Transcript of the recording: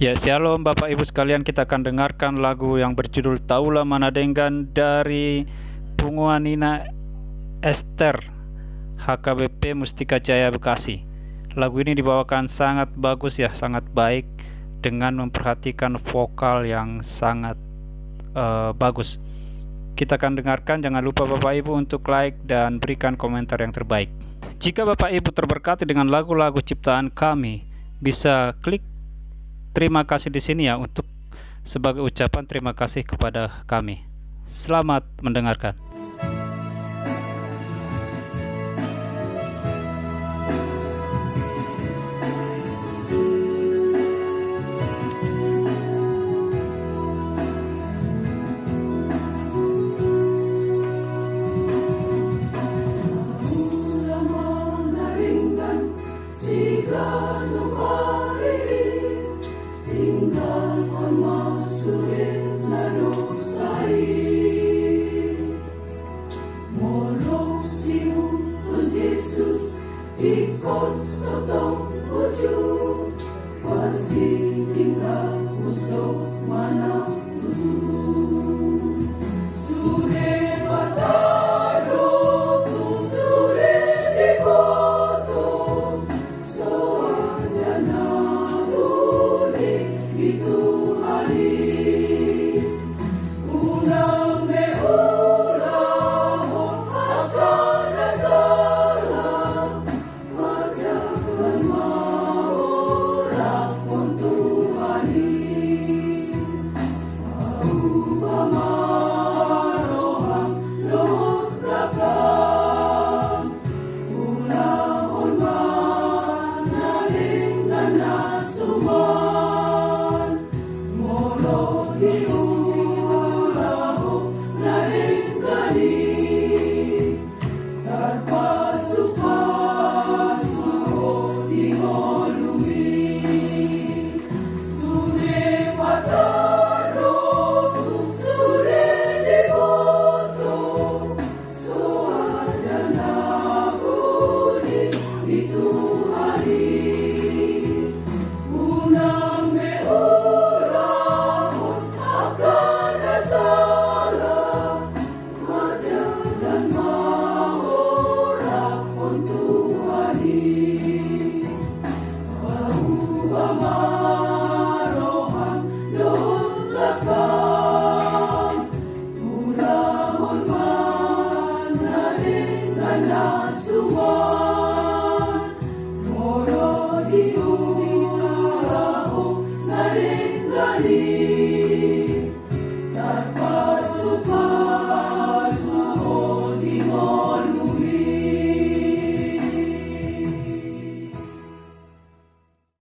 Ya, shalom Bapak Ibu sekalian, kita akan dengarkan lagu yang berjudul Taulah Manadenggan dari Punguanina Esther, HKBP Mustika Jaya Bekasi. Lagu ini dibawakan sangat bagus ya, sangat baik dengan memperhatikan vokal yang sangat bagus. Kita akan dengarkan, jangan lupa Bapak Ibu untuk like dan berikan komentar yang terbaik. Jika Bapak Ibu terberkati dengan lagu-lagu ciptaan kami, bisa klik terima kasih di sini ya, untuk sebagai ucapan terima kasih kepada kami. Selamat mendengarkan. Di